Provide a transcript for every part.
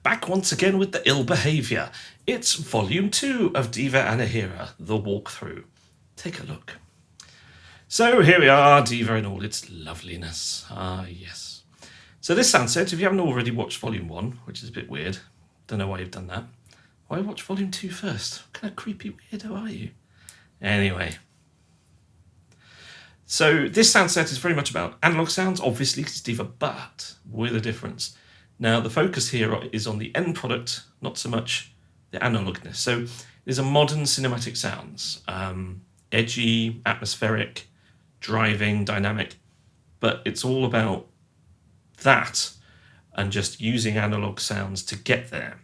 back once again with the ill behaviour. It's volume 2 of Diva Anahera, the walkthrough. Take a look. So here we are, Diva in all its loveliness. Ah, yes. So this sound set, if you haven't already watched volume 1, which is a bit weird, don't know why you've done that, why watch volume 2 first? What kind of creepy weirdo are you? Anyway. So this sound set is very much about analog sounds, obviously, because it's Diva, but with a difference. Now, the focus here is on the end product, not so much the analogness. So these are modern cinematic sounds, edgy, atmospheric, driving, dynamic, but it's all about that and just using analog sounds to get there.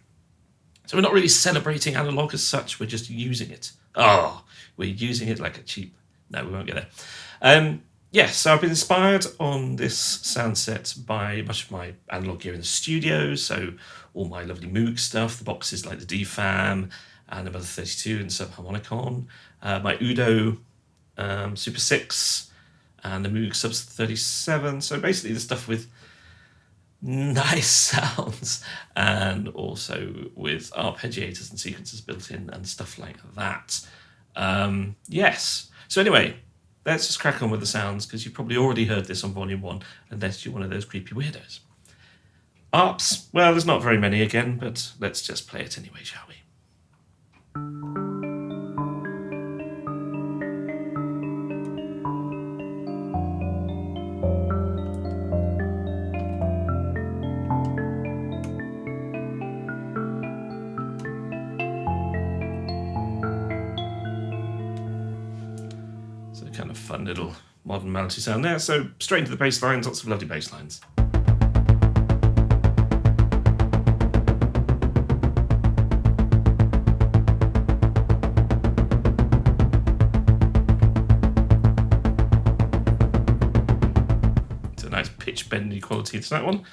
So we're not really celebrating analog as such, we're just using it. Oh, we're using it like a cheap... No, we won't get there. Yes, so I've been inspired on this sound set by much of my analog gear in the studio, so all my lovely Moog stuff, the boxes like the D-Fam and the Mother 32 and Subharmonicon, my Udo Super 6 and the Moog Sub 37, so basically the stuff with nice sounds and also with arpeggiators and sequencers built in and stuff like that. Yes, so anyway, let's just crack on with the sounds, because you've probably already heard this on volume 1, unless you're one of those creepy weirdos. Arps, well, there's not very many again, but let's just play it anyway, shall we? Kind of fun little modern melody sound there. So straight into the bass lines, lots of lovely bass lines. It's a nice pitch bendy quality to that one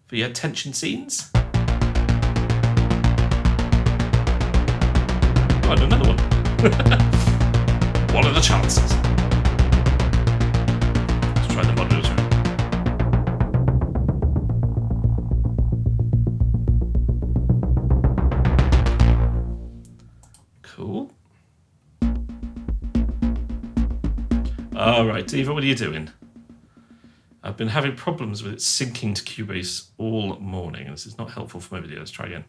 for your tension scenes. Oh, and another one. What are the chances? Try the modulator. Cool. All right, Diva, what are you doing? I've been having problems with it syncing to Cubase all morning, and this is not helpful for my video. Let's try again.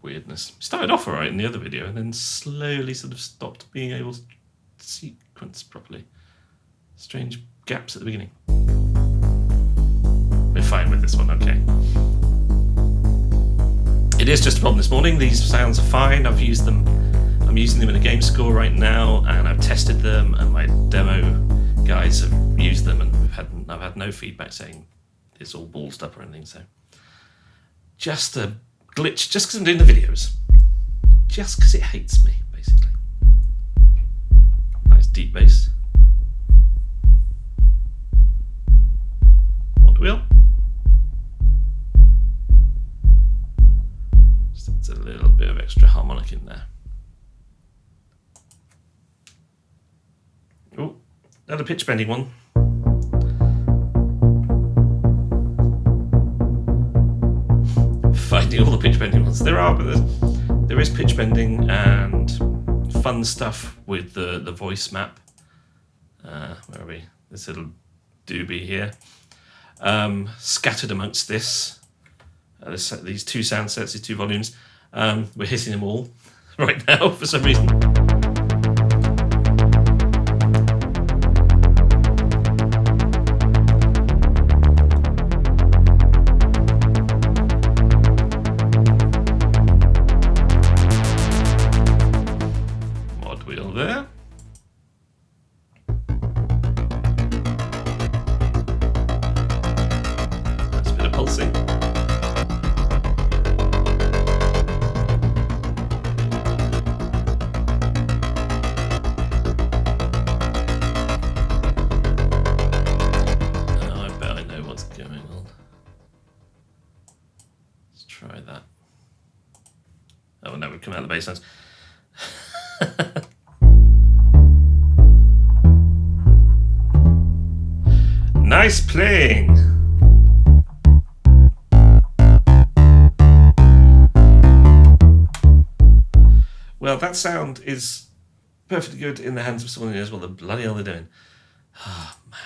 Weirdness. Started off alright in the other video and then slowly sort of stopped being able to sequence properly. Strange gaps at the beginning. We're fine with this one, okay. It is just a problem this morning. These sounds are fine. I'm using them in a game score right now, and I've tested them, and my demo guys have used them, and I've had no feedback saying it's all ballsed up or anything, so just a glitch, just because I'm doing the videos. Just because it hates me, basically. Nice deep bass. Mod wheel. Just adds a little bit of extra harmonic in there. Oh, another pitch bending one. Finding all the pitch bending ones. There are, but there is pitch bending and fun stuff with the voice map. Where are we? This little doobie here. Scattered amongst these two sound sets, these two volumes. We're hitting them all right now for some reason. There. That's a bit of pulsing. Oh, I bet I know what's going on. Let's try that. Oh no, we've come out of the bass lines. Nice playing. Well, that sound is perfectly good in the hands of someone who knows what the bloody hell they're doing. Oh, man.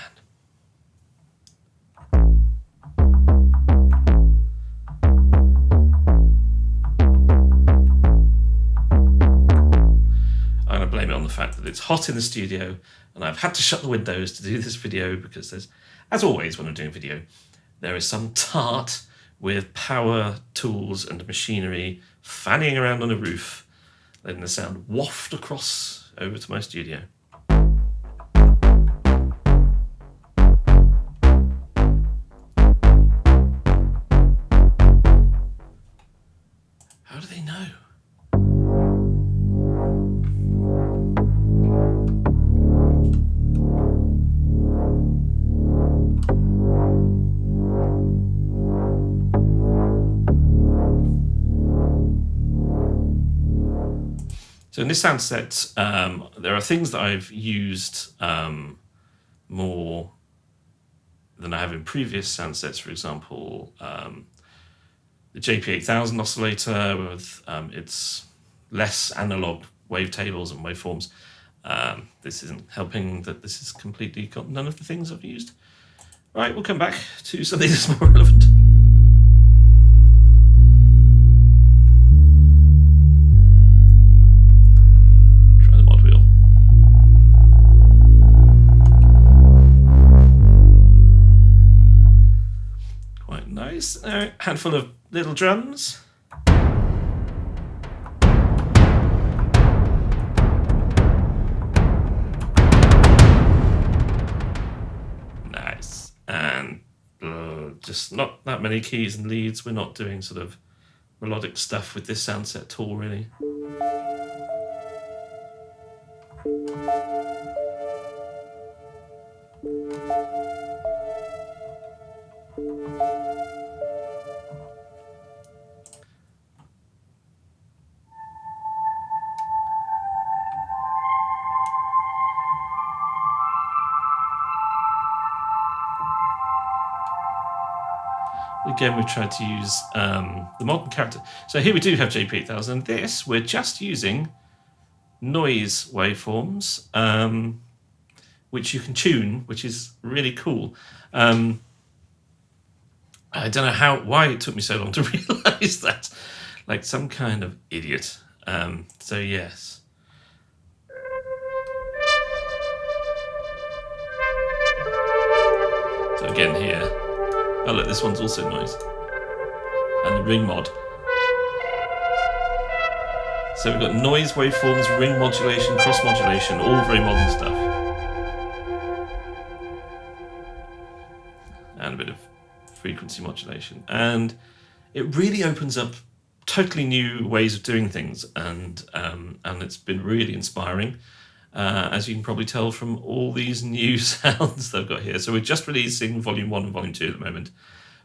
I'm going to blame it on the fact that it's hot in the studio and I've had to shut the windows to do this video because there's, as always when I'm doing video, there is some tart with power tools and machinery fanning around on a roof, letting the sound waft across over to my studio. How do they know? So in this sound set, there are things that I've used more than I have in previous sound sets. For example, the JP8000 oscillator with its less analog wavetables and waveforms. This isn't helping that this has completely got none of the things I've used. Right, we'll come back to something that's more relevant. Nice. A handful of little drums. Nice. And just not that many keys and leads. We're not doing sort of melodic stuff with this sound set at all, really. Again, we've tried to use the modern character. So here we do have JP8000. This, we're just using noise waveforms, which you can tune, which is really cool. I don't know why it took me so long to realise that. Like some kind of idiot. So yes. So again here. Oh look, this one's also noise. And the ring mod. So we've got noise waveforms, ring modulation, cross modulation, all very modern stuff. And a bit of frequency modulation. And it really opens up totally new ways of doing things, and it's been really inspiring. As you can probably tell from all these new sounds that I've got here. So we're just releasing Volume 1 and Volume 2 at the moment.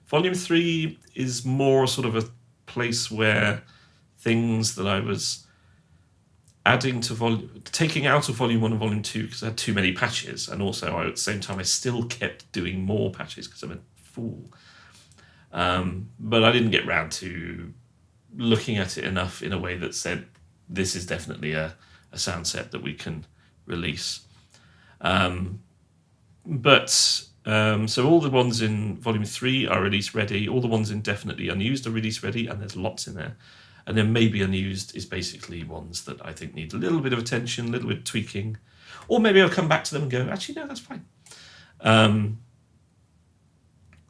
Volume 3 is more sort of a place where things that I was adding to taking out of Volume 1 and Volume 2 because I had too many patches, and also at the same time I still kept doing more patches because I'm a fool. But I didn't get round to looking at it enough in a way that said this is definitely a sound set that we can release. So all the ones in Volume 3 are release ready. All the ones in Definitely Unused are release ready, and there's lots in there. And then Maybe Unused is basically ones that I think need a little bit of attention, a little bit of tweaking, or maybe I'll come back to them and go, actually, no, that's fine.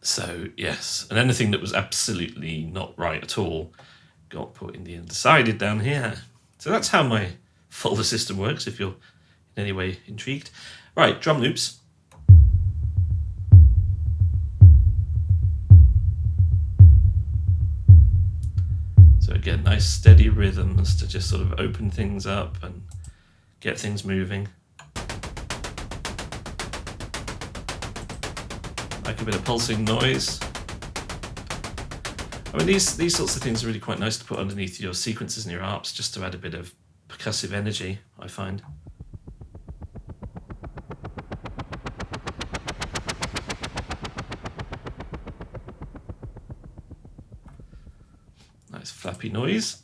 So yes, and anything that was absolutely not right at all got put in the undecided down here. So that's how my folder system works, if you're in any way intrigued. Right, drum loops. So again, nice steady rhythms to just sort of open things up and get things moving. Like a bit of pulsing noise. I mean, these sorts of things are really quite nice to put underneath your sequences and your ARPs, just to add a bit of percussive energy, I find. flappy noise.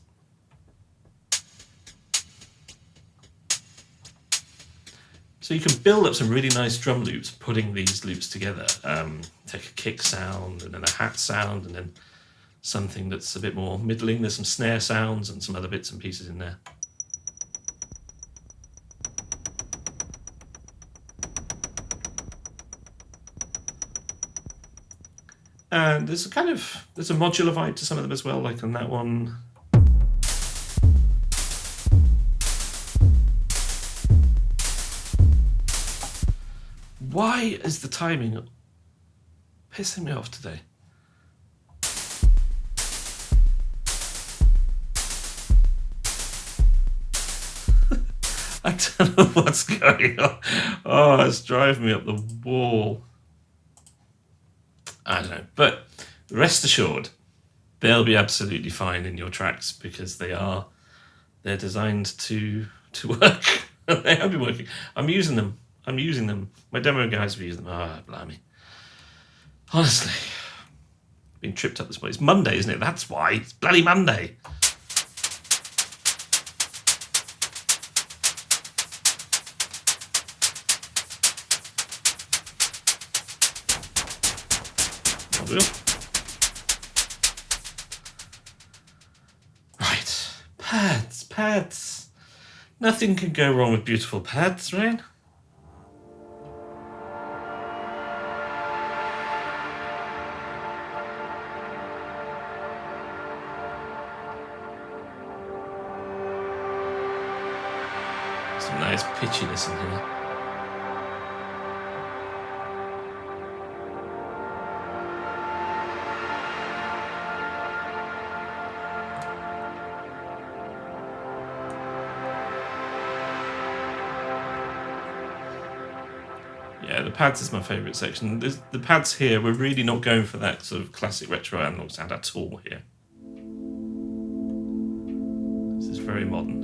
So you can build up some really nice drum loops putting these loops together. Take a kick sound and then a hat sound and then something that's a bit more middling. There's some snare sounds and some other bits and pieces in there. And there's a modular vibe to some of them as well, like on that one. Why is the timing pissing me off today? I don't know what's going on. Oh, it's driving me up the wall. I don't know, but rest assured, they'll be absolutely fine in your tracks because they're designed to work. They have been working. I'm using them. My demo guys will use them. Ah, blimey. Honestly, been tripped up this way. It's Monday, isn't it? That's why. It's bloody Monday. Right, pads. Nothing can go wrong with beautiful pads, right? Some nice pitchiness in here. Yeah, the pads is my favourite section. The pads here, we're really not going for that sort of classic retro analog sound at all here. This is very modern.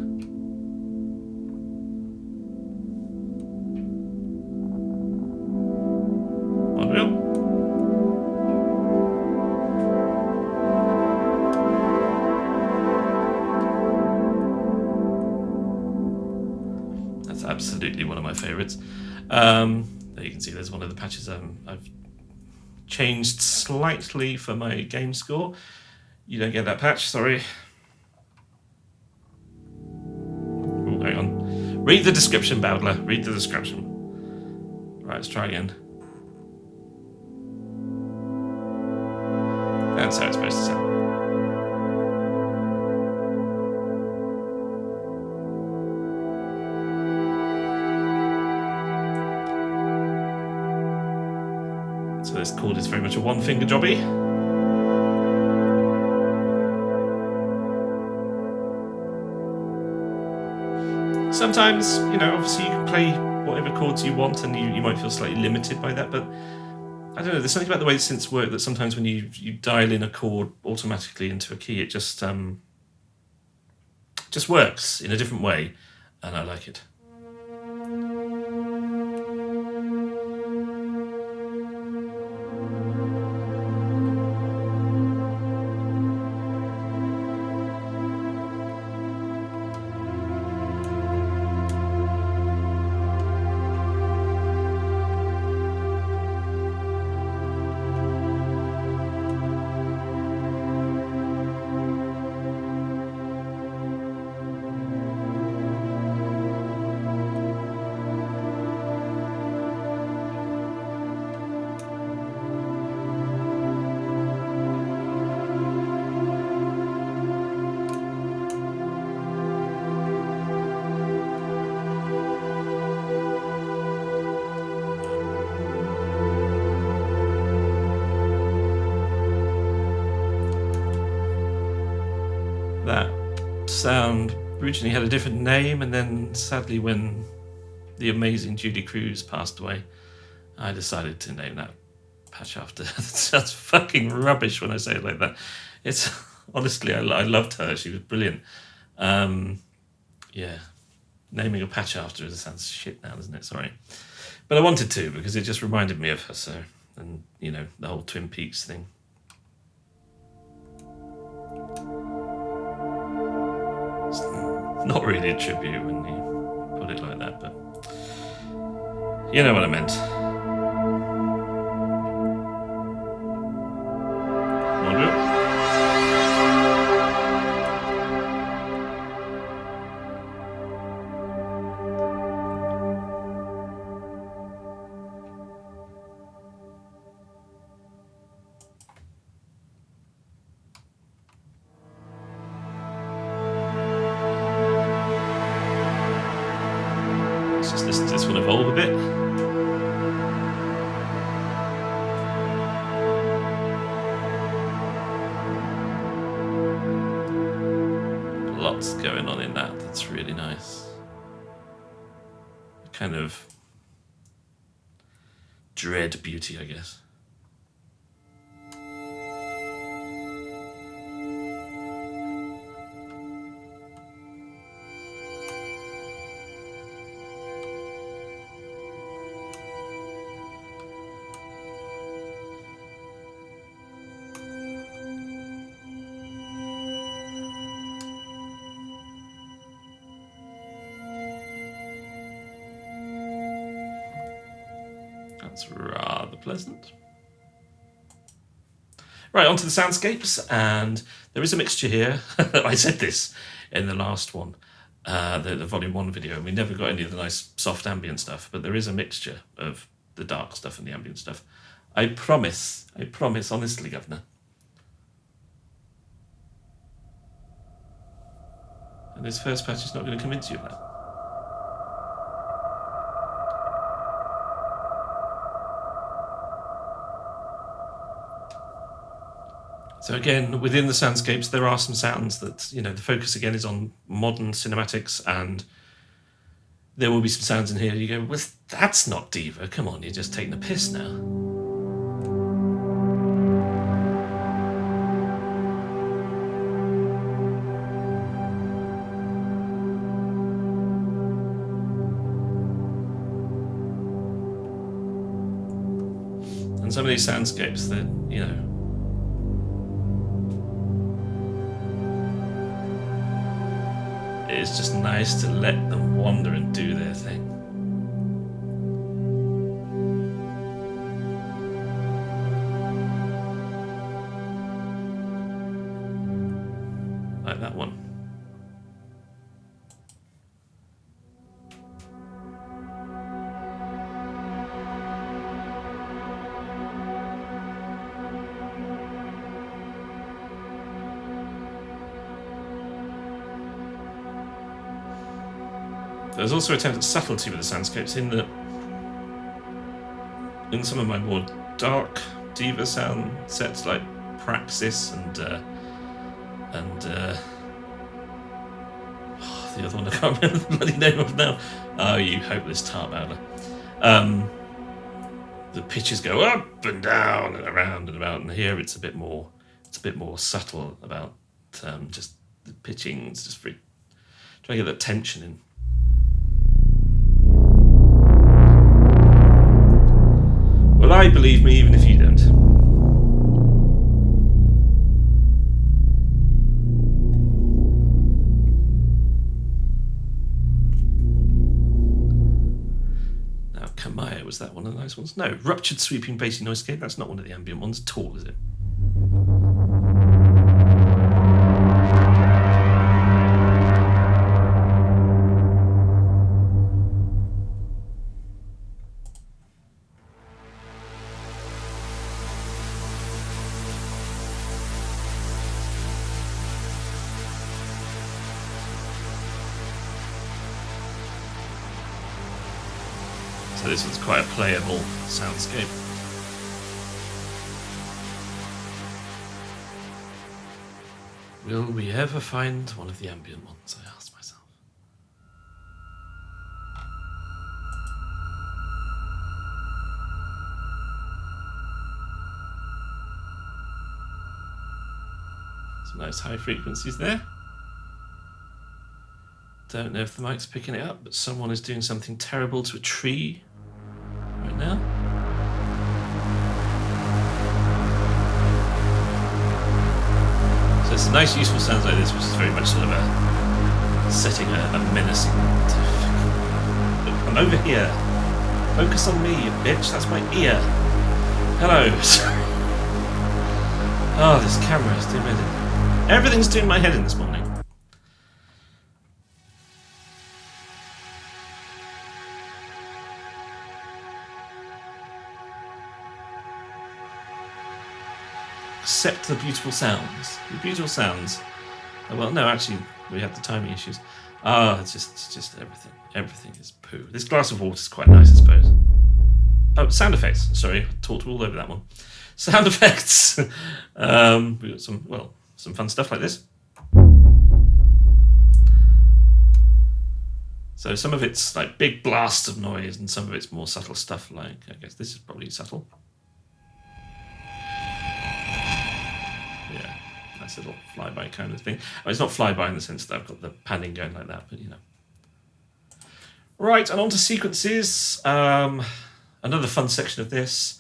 Unreal. That's absolutely one of my favourites. There you can see there's one of the patches I've changed slightly for my game score. You don't get that patch, sorry. Oh, hang on. Read the description, Bowdler. Read the description. Right, let's try again. That's how it's supposed to sound. So this chord is very much a one-finger jobby. Sometimes, obviously you can play whatever chords you want and you might feel slightly limited by that, but I don't know, there's something about the way synths work that sometimes when you dial in a chord automatically into a key, it just works in a different way, and I like it. That sound originally had a different name, and then sadly when the amazing Judy Cruz passed away, I decided to name that patch after her. That sounds fucking rubbish when I say it like that. It's honestly, I loved her. She was brilliant. Yeah, naming a patch after her sounds shit now, doesn't it? Sorry. But I wanted to because it just reminded me of her, so, and, the whole Twin Peaks thing. Not really a tribute when you put it like that, but you know what I meant. This will evolve a bit. Lots going on in that. That's really nice. Kind of dread beauty, I guess. That's rather pleasant. Right, onto the soundscapes, and there is a mixture here. I said this in the last one, the volume 1 video, and we never got any of the nice soft ambient stuff, but there is a mixture of the dark stuff and the ambient stuff. I promise, honestly, Governor. And this first patch is not going to convince you of that. So again, within the soundscapes, there are some sounds that, you know, the focus again is on modern cinematics, and there will be some sounds in here you go, well, that's not Diva, come on, you're just taking a piss now. And some of these soundscapes that, you know, it's just nice to let them wander and do their thing. Like that one. There's also a attempt at subtlety with the soundscapes in that in some of my more dark Diva sound sets like Praxis and the other one I can't remember the bloody name of now. Oh, you hopeless tar battler. The pitches go up and down and around and about, and here it's a bit more subtle about just the pitching. It's just trying to get that tension in. Well, I believe me, even if you don't. Now, Kamaya, was that one of the nice ones? No, Ruptured Sweeping Bassy Noisescape, that's not one of the ambient ones at all, is it? So this one's quite a playable soundscape. Will we ever find one of the ambient ones, I ask myself. Some nice high frequencies there. Don't know if the mic's picking it up, but someone is doing something terrible to a tree right now. So it's nice useful sounds like this, which is very much sort of a setting a menacing. I'm over here. Focus on me, you bitch. That's my ear. Hello. Oh, this camera is doing my head. Everything's doing my head in this morning. Except the beautiful sounds. The beautiful sounds. Oh, well, no, actually, we had the timing issues. It's just everything. Everything is poo. This glass of water is quite nice, I suppose. Oh, sound effects. Sorry, I talked all over that one. Sound effects. We got some fun stuff like this. So some of it's like big blasts of noise, and some of it's more subtle stuff. Like, I guess this is probably subtle. Yeah, nice little flyby kind of thing. Well, it's not flyby in the sense that I've got the panning going like that, but you know. Right, and on to sequences. Another fun section of this.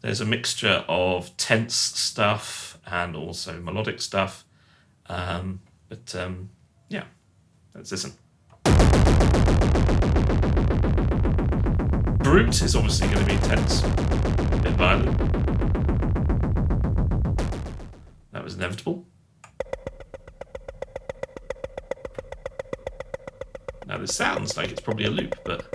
There's a mixture of tense stuff and also melodic stuff. Yeah, let's listen. Brute is obviously going to be tense, a bit violent. That was inevitable. Now this sounds like it's probably a loop, but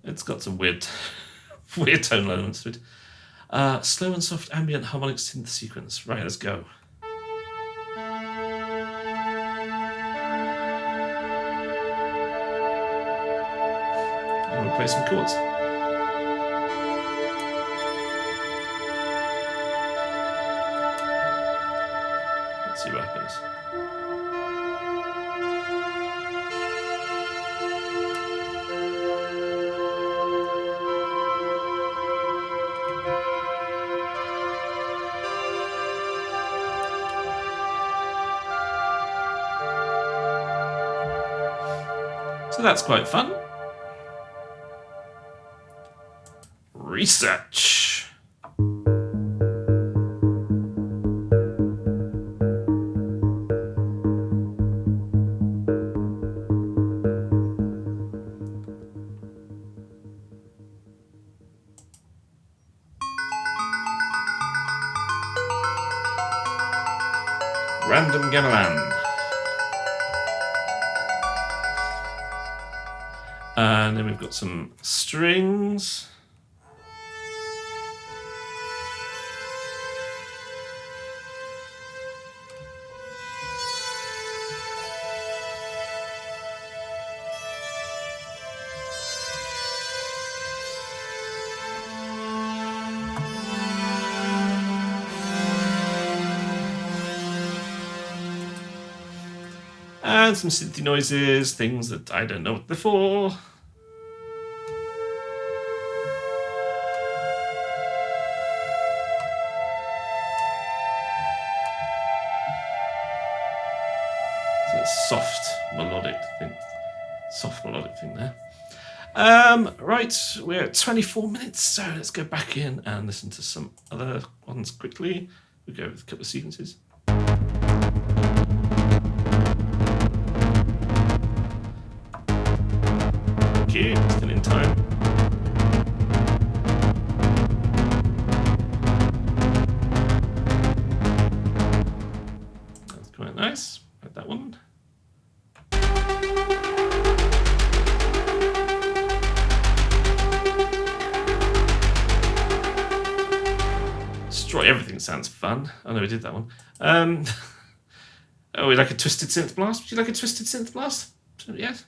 it's got some weird tonal elements to it. Slow and soft ambient harmonic synth sequence. Right, let's go. I'm going to play some chords. Let's see what happens. So that's quite fun. Research. Random gamelan. And then we've got some strings. And some synthy noises, things that I don't know what they're for. So it's soft melodic thing there. Right, we're at 24 minutes, so let's go back in and listen to some other ones quickly. We'll go with a couple of sequences. Okay, still in time. That's quite nice. Like that one. Destroy everything sounds fun. Oh no, we did that one. Oh, we like a twisted synth blast? Would you like a twisted synth blast? Yes.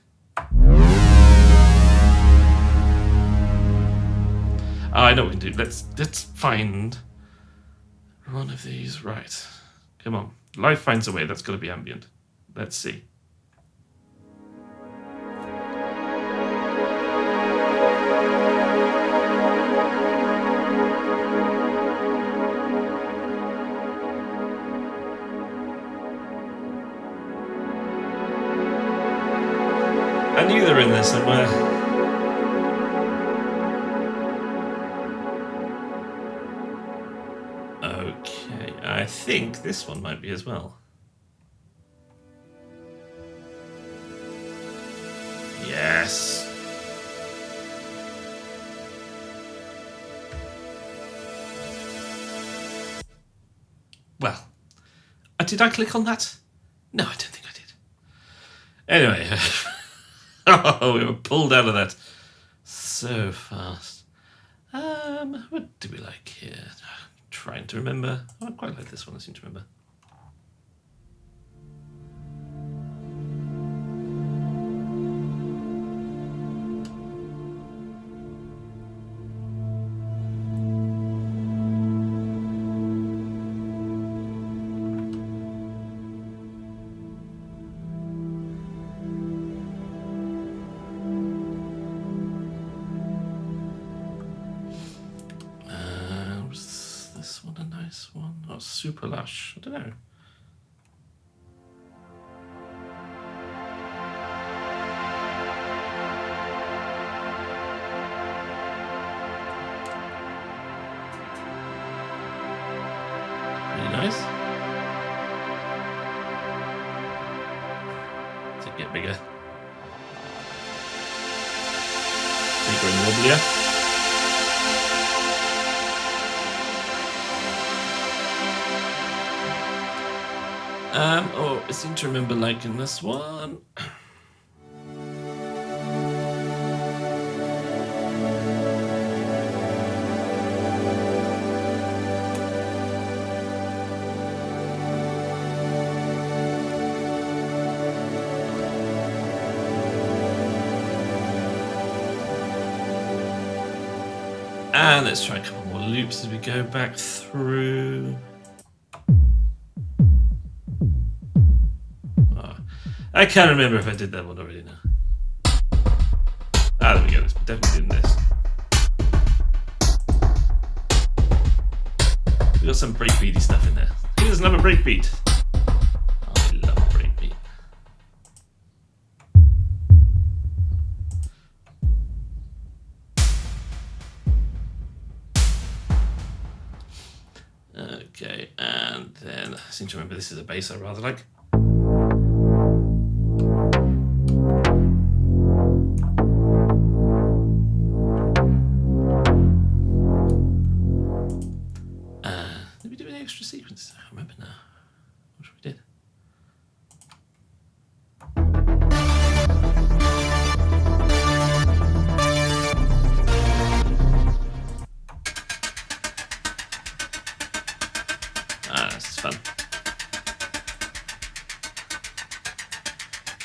I know what we can do. Let's find one of these. Right. Come on. Life finds a way. That's got to be ambient. Let's see. I knew they were in there somewhere. think this one might be as well. Yes. Well, did I click on that? No, I don't think I did. Anyway, oh, we were pulled out of that so fast. What do we like here? Trying to remember. Oh, I quite like this one, I seem to remember. Was this one a nice one? Oh, super lush. I don't know. Really nice. Does it get bigger? Bigger and wobblier. Oh, I seem to remember liking this one. And let's try a couple more loops as we go back through. I can't remember if I did that one already now. Ah, there we go. It's definitely doing this. We got some breakbeaty stuff in there. Who doesn't love a breakbeat? I love a breakbeat. Okay, and then I seem to remember this is a bass I rather like. Did we do any extra sequences? I can't remember now. I'm sure we did. This is fun.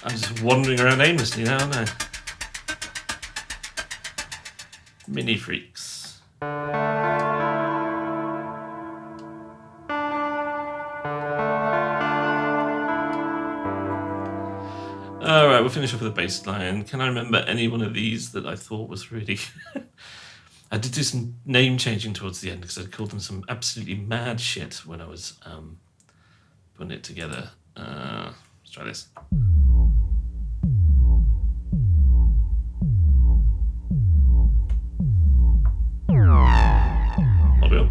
I'm just wandering around aimlessly now, aren't I? Mini freaks. All right, we'll finish off with a bass line. Can I remember any one of these that I thought was really... I did do some name changing towards the end because I called them some absolutely mad shit when I was putting it together. Let's try this. Audio.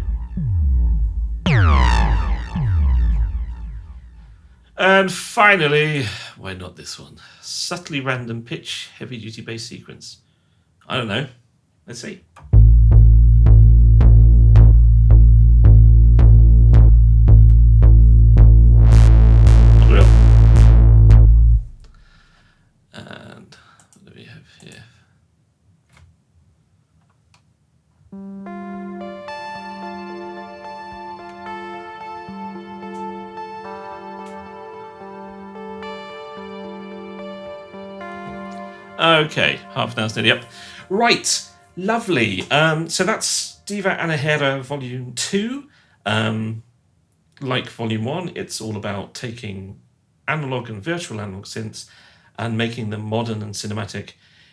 And finally, why not this one? Subtly random pitch, heavy duty bass sequence. I don't know. Let's see. Audio. And what do we have here? Okay, half an hour's nearly up. Right, lovely. So that's Diva Anahera Volume 2. Like Volume 1, it's all about taking analog and virtual analog synths and making them modern and cinematic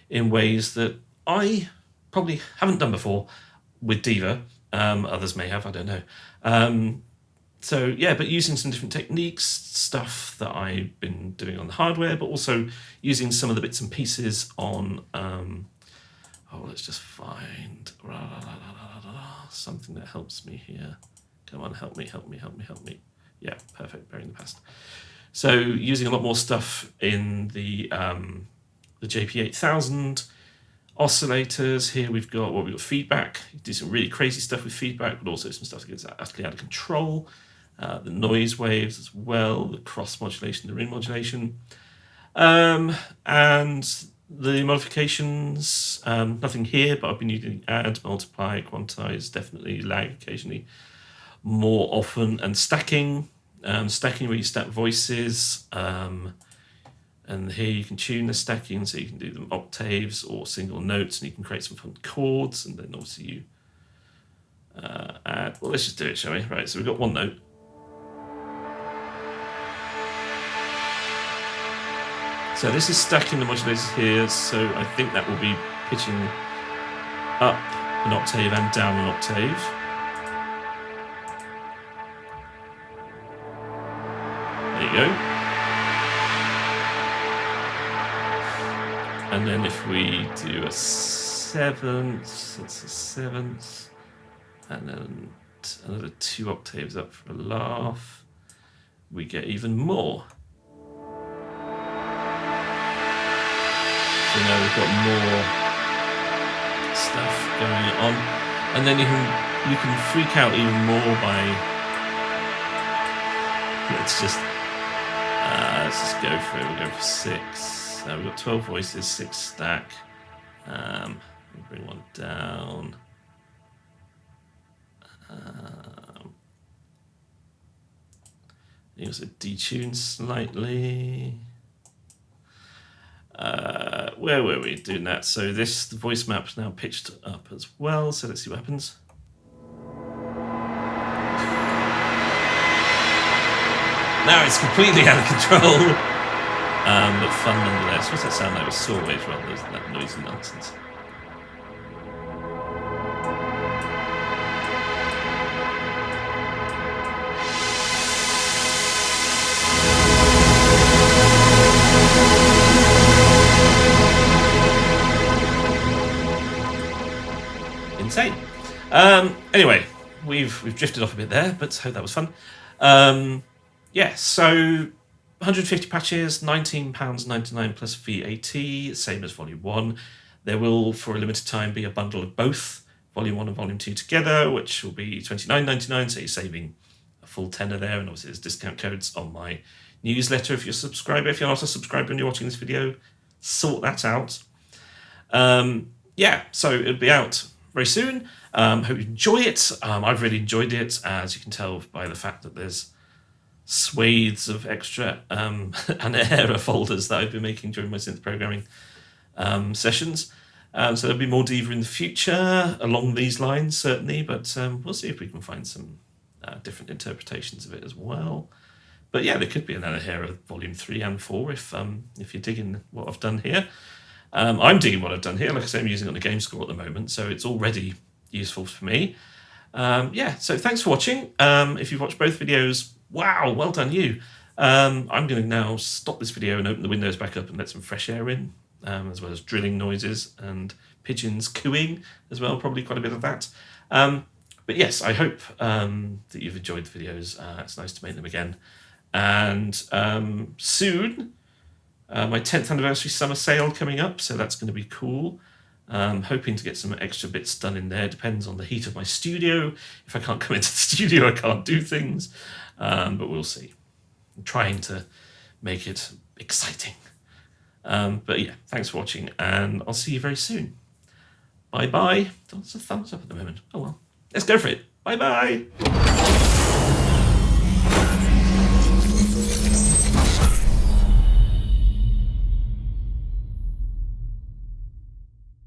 in ways that I probably haven't done before with Diva. Others may have, I don't know. So yeah, but using some different techniques, stuff that I've been doing on the hardware, but also using some of the bits and pieces on, let's just find something that helps me here. Come on, help me. Yeah, perfect, buried in the past. So using a lot more stuff in the JP8000 oscillators. Here we've got feedback. You do some really crazy stuff with feedback, but also some stuff that gets utterly out of control. The noise waves as well, the cross modulation, the ring modulation. And the modifications, nothing here, but I've been using add, multiply, quantize, definitely lag occasionally, more often, and stacking. Stacking where you stack voices, and here you can tune the stacking, so you can do them octaves or single notes, and you can create some fun chords, and then obviously you add, well, let's just do it, shall we? Right, so we've got one note. So this is stacking the modulators here, so I think that will be pitching up an octave and down an octave. There you go. And then if we do a seventh, that's a seventh, and then another 2 octaves up for a laugh, we get even more. So now we've got more stuff going on, and then you can freak out even more by, let's just go for it. We'll go for 6. We've got 12 voices, 6 stack. We'll bring one down. You also detune slightly. Where were we doing that? So the voice map's now pitched up as well. So let's see what happens. Now it's completely out of control. But fun nonetheless. What's that sound like? It was saw waves rather than that noisy nonsense. Insane. Anyway, we've drifted off a bit there, but hope that was fun. Yeah, so 150 patches, £19.99 plus VAT, same as Volume 1. There will, for a limited time, be a bundle of both Volume 1 and Volume 2 together, which will be £29.99, so you're saving a full tenner there, and obviously there's discount codes on my newsletter if you're a subscriber. If you're not a subscriber and you're watching this video, sort that out. Yeah, so it'll be out very soon. Hope you enjoy it. I've really enjoyed it, as you can tell by the fact that there's swathes of extra Anahera folders that I've been making during my synth programming sessions. So there'll be more Diva in the future along these lines, certainly, but we'll see if we can find some different interpretations of it as well. But yeah, there could be an Anahera Volume 3 and 4 if you're digging what I've done here. I'm digging what I've done here. Like I say, I'm using it on the game score at the moment, so it's already useful for me. Yeah, so thanks for watching. If you've watched both videos, wow, well done you. I'm going to now stop this video and open the windows back up and let some fresh air in, as well as drilling noises and pigeons cooing as well, probably quite a bit of that. But yes, I hope that you've enjoyed the videos. It's nice to make them again. And soon, my 10th anniversary summer sale coming up, so that's going to be cool. Hoping to get some extra bits done in there. Depends on the heat of my studio. If I can't come into the studio, I can't do things. But we'll see. I'm trying to make it exciting. But yeah, thanks for watching, and I'll see you very soon. Bye-bye. That's a thumbs up at the moment. Oh well. Let's go for it. Bye-bye.